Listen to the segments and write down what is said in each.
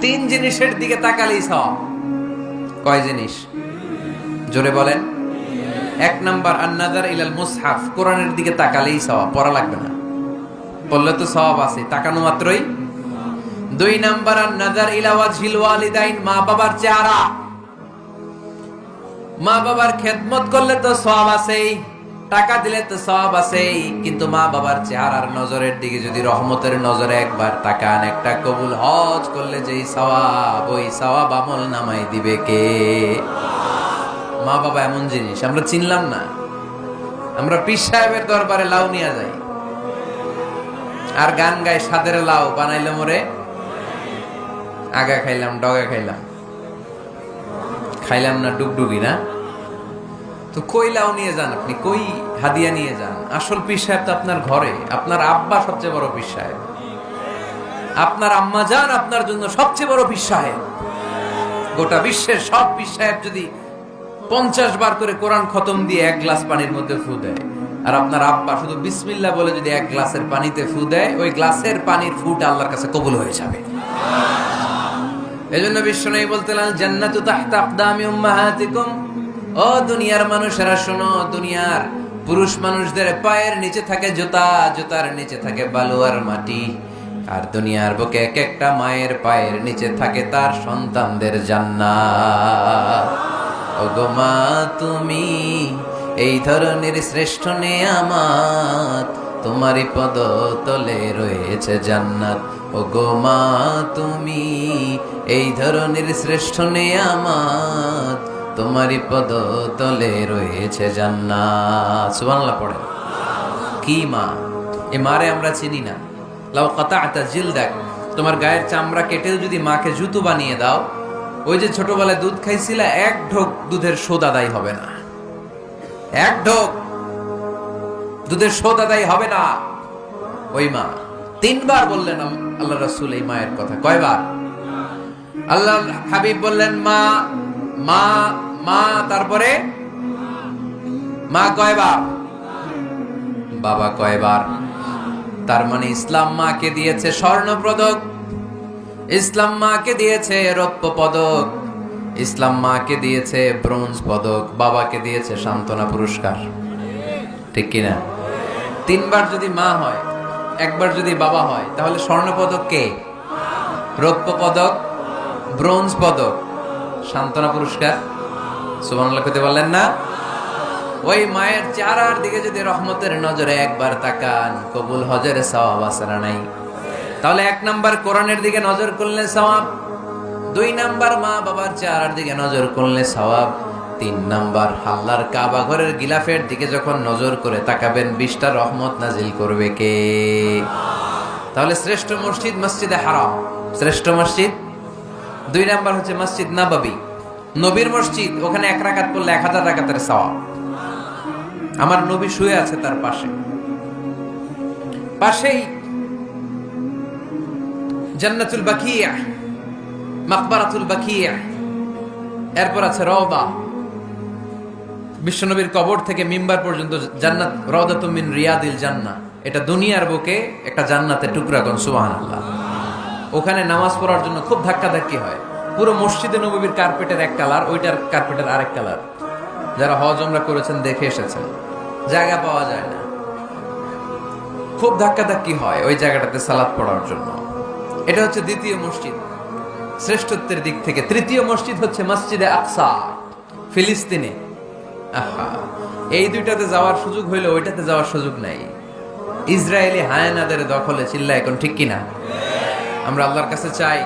তিন জিনিসের দিকে তাকালেই সওয়াব। কয় জিনিস? জোরে বলেন। এক নাম্বার আন-নাযার ইলাল মুসহাফ, কোরআনের দিকে তাকালেই সওয়াব, পড়া লাগবে না, পড়লে তো সওয়াব আছে, তাকানো মাত্রই। দুই নাম্বার আন-নাযার ইলা ওয়াজহিল ওয়ালিদাইন, মা বাবার চেহারা, মা বাবার খেদমত করলে তো সওয়াব আছেই, টাকা দিলে তো সওয়াব আছেই, কিন্তু মা বাবার চেহারার নজরের দিকে যদি রহমতের নজরে একবার তাকান, একটা কবুল হজ করলে যেই সওয়াব, ওই সওয়াব আমল নামাই দিবে কে? মা বাবা এমন জিনিস আমরা চিনলাম না। আমরা পীর সাহেবের দরবারে লাউ নিয়ে যাই আর গান গাই, সাদের লাউ বানাইলে মোরে আগা খাইলাম, ডগা খাইলাম, খাইলাম না ডুগডুগি না। তো কই লাউ নিয়ে যান আপনি, কই হাদিয়া নিয়ে যান? আসল পীর সাহেব তো আপনার ঘরে। আপনার আব্বা সবচেয়ে বড় পীর সাহেব, আপনার আম্মা জান আপনার জন্য সবচেয়ে বড় পীর সাহেব। গোটা বিশ্বের সব পীর সাহেব যদি 50 বার করে কোরআন খতম দিয়ে এক গ্লাস পানির মধ্যে ফু দেয়, আর আপনার আব্বা শুধু বিসমিল্লাহ বলে যদি এক গ্লাসের পানিতে ফু দেয়, ওই গ্লাসের পানির ফুটা আল্লাহর কাছে কবুল হয়ে যাবে। এজন্য বিশ্বনবী বলতেন, জান্নাতু তাহতা আকদামি উম্মাহাতিকুম। ও দুনিয়ার মানুষেরা শোনো, দুনিয়ার পুরুষ মানুষদের পায়ের নিচে থাকে জুতা, জুতার নিচে থাকে বালু আর মাটি, আর দুনিয়ার বুকে এক একটা মায়ের পায়ের নিচে থাকে তার সন্তানদের জান্নাত। ওগো মা তুমি এই ধরনের শ্রেষ্ঠ নেয়ামত, তোমারই পদ তলে রয়েছে জান্নাত। ওগো মা তুমি এই ধরনের শ্রেষ্ঠ নেয়ামত, তোমারই পদ তলে রয়েছে জান্নাত। সুবহানাল্লাহ পড়েন। কি মা? এ মারে আমরা চিনি না। লাউ কাতা'তা জিলদাক, তোমার গায়ের চামড়া কেটেও যদি মাকে জুতো বানিয়ে দাও, ওই যে ছোটবেলায় দুধ খাইছিলা, এক ঢোক দুধের শোধ আদায় হবে না। এক ঢোক দুধের শোধ আদায় হবে না। ওই মা। 3 বার বললেন আল্লাহ রাসূল এই মায়ের কথা। কয়বার? আল্লাহ হাবিব বললেন মা মা মা, তারপরে মা কয়বার? বাবা কয়বার? তার মানে ইসলাম মাকে দিয়েছে স্বর্ণ পদক, ইসলাম মাকে দিয়েছে রৌপ্য পদক, ইসলাম মাকে দিয়েছে ব্রোঞ্জ পদক, বাবাকে দিয়েছে সান্ত্বনা পুরস্কার। ঠিক কিনা? 3 বার যদি মা হয়, একবার যদি বাবা হয়, তাহলে স্বর্ণ পদক কে? রৌপ্য পদক, ব্রোঞ্জ পদক, সান্ত্বনা পুরস্কার। সুবহানাল্লাহ কইতে বললেন না? ওই মায়ের চেহারার দিকে যদি রহমতের নজরে একবার তাকান, কবুল হজের সওয়াব আছে না নাই? তাহলে 1 নাম্বার কোরআনের দিকে নজর করলে সওয়াব, 2 নাম্বার মা বাবার চেহারার দিকে নজর করলে সওয়াব, 3 নাম্বার আল্লাহর কাবা ঘরের গিলাফের দিকে যখন নজর করে তাকাবেন, 20টা রহমত নাজিল করবে কে? তাহলে শ্রেষ্ঠ মসজিদ মসজিদে হারাম, শ্রেষ্ঠ মসজিদ। 2 নাম্বার হচ্ছে মসজিদ নববী, নবীর মসজিদ। ওখানে 1 রাকাত পড়লে 1000 রাকাতের সওয়াব। আমার নবী শুয়ে আছে তার পাশে, পাশেই জান্নাতুল বাকিয়া, মাকবারাতুল বাকিয়া, এরপর আছে রওদা। বিশ্বনবীর কবর থেকে মিম্বার পর্যন্ত জান্নাত, রওদাতুম মিন রিয়াদিল জান্নাহ। এটা দুনিয়ার বুকে একটা জান্নাতের টুকরা। কোন সুবহানাল্লাহ। ওখানে নামাজ পড়ার জন্য খুব ধাক্কাধাক্কি হয়। পুরো মসজিদে নববীর কার্পেটের এক কালার, ওইটার কার্পেটের আরেক কালার। যারা হজ উমরা করেছেন দেখে এসেছেন, জায়গা পাওয়া যায় না, খুব ধাক্কাধাক্কি হয় ওই জায়গাটাতে সালাত পড়ার জন্য। এটা হচ্ছে দ্বিতীয় মসজিদ শ্রেষ্ঠত্বের দিক থেকে। তৃতীয় মসজিদ হচ্ছে মসজিদে আকসা, ফিলিস্তিনে। এই দুইটাতে যাওয়ার সুযোগ হইলে ওইটাতে যাওয়ার সুযোগ নাই। ইসরায়েলি হায়ানাদের দখলে। চিল্লা এখন ঠিক কিনা? আমরা আল্লাহর কাছে চাই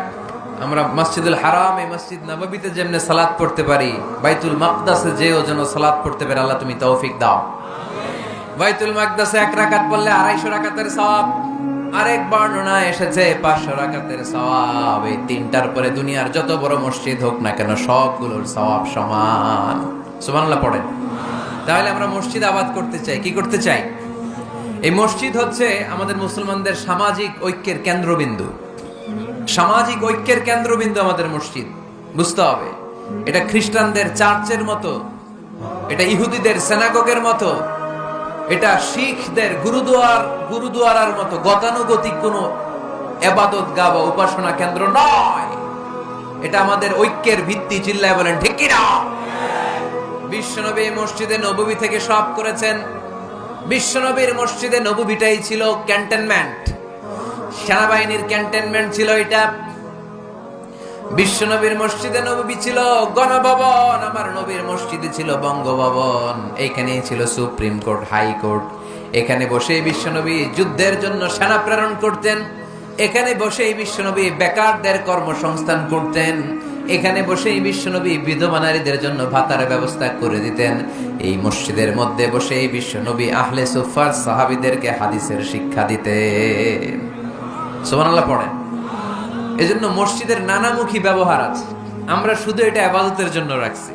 আমরা মসজিদুল হারাম, এই মসজিদ নববীতে যেমনে সালাত পড়তে পারি, বাইতুল মাকদাসে যেও যেন সালাত পড়তে পারে। আল্লাহ তুমি তৌফিক দাও। বাইতুল মাকদাসে 1 রাকাত পড়লে 250 রাকাতের সওয়াব। আরেক বর্ণনায় এসেছে 500 রাকাতের সওয়াব। এই 3টার পরে দুনিয়ার যত বড় মসজিদ হোক না কেন, সবগুলোর সওয়াব সমান। সুবহানাল্লাহ পড়েন। তাহলে আমরা মসজিদ আবাদ করতে চাই। কি করতে চাই? এই মসজিদ হচ্ছে আমাদের মুসলমানদের সামাজিক ঐক্যের কেন্দ্রবিন্দু। সামাজিক ঐক্যের কেন্দ্রবিন্দু আমাদের মসজিদ। বুঝতে হবে, এটা খ্রিস্টানদের চার্চের মতো, এটা ইহুদিদের সিনাগগের মতো, এটা শিখদের গুরুদুয়ারার মতো গতানুগতিক কোনো ইবাদত গাহ বা উপাসনা কেন্দ্র নয়। এটা আমাদের ঐক্যের ভিত্তি। চিল্লায় বলেন ঠিক কি না? বিশ্বনবী মসজিদে নববী থেকে সব করেছেন। বিশ্বনবীর মসজিদে নববীটাই ছিল ক্যান্টনমেন্ট, সেনাবাহিনীর ক্যান্টনমেন্ট ছিল এটা। বিশ্বনবীর মসজিদে নববী ছিল গণভবন, আমার নবীর মসজিদে ছিল বঙ্গভবন। এইখানেই ছিল সুপ্রিম কোর্ট, হাইকোর্ট। এখানে বসেই বিশ্বনবী যুদ্ধের জন্য সেনা প্রেরণ করতেন। এখানে বসেই বিশ্বনবী বেকারদের কর্মসংস্থান করতেন। এখানে বসেই বিশ্বনবী বিধবা নারীদের জন্য ভাতার ব্যবস্থা করে দিতেন। এই মসজিদের মধ্যে বসেই বিশ্বনবী আহলে সুফার সাহাবীদেরকে হাদিসের শিক্ষা দিতেন। সুবহানাল্লাহ পড়েন। এজন্য মসজিদের নানামুখী ব্যবহার আছে। আমরা শুধু এটা ইবাদতের জন্য রাখছি,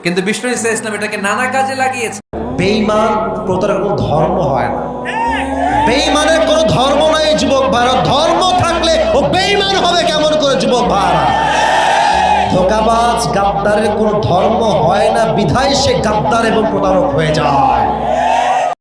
কিন্তু বিষ্ণু ঈসা ইসলাম এটাকে নানা কাজে লাগিয়েছে। বেঈমান প্রতারক কোনো ধর্ম হয় না। বেঈমানের কোনো ধর্ম নাই যুবক ভাইরা। ধর্ম থাকলে ও বেঈমান হবে কেমন করে যুবক ভাইরা? ধোঁকাবাজ গাদ্দারের কোনো ধর্ম হয় না, বিধায় সে গাদ্দার এবং প্রতারক হয়ে যায়।